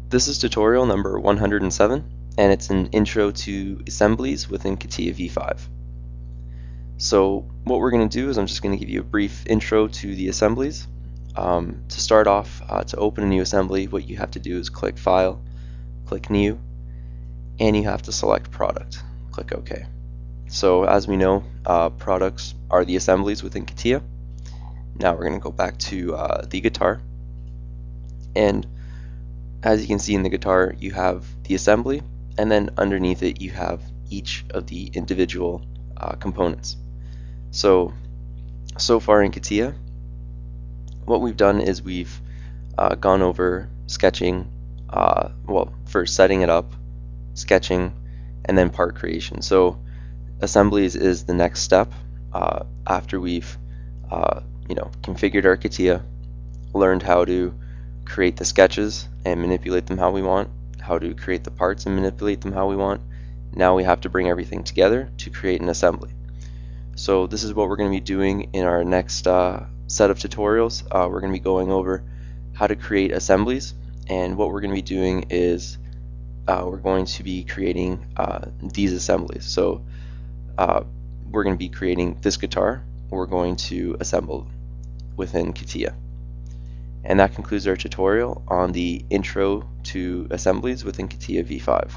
This is tutorial number 107, and it's an intro to assemblies within Catia V5. So what we're going to do is I'm just going to give you a brief intro to the assemblies. To start off, to open a new assembly, what you have to do is click File, click New, and you have to select Product. Click OK. So as we know, products are the assemblies within Catia. Now we're going to go back to the guitar, and as you can see in the guitar, you have the assembly, and then underneath it you have each of the individual components. So far in Catia, what we've done is we've gone over sketching, well, first setting it up, sketching, and then part creation. So assemblies is the next step after we've configured our Catia, learned how to create the sketches and manipulate them how we want, how to create the parts and manipulate them how we want. Now we have to bring everything together to create an assembly. So this is what we're going to be doing in our next set of tutorials. We're going to be going over how to create assemblies, and what we're going to be doing is we're going to be creating these assemblies. So we're going to be creating this guitar. We're going to assemble within Catia. And that concludes our tutorial on the intro to assemblies within Catia V5.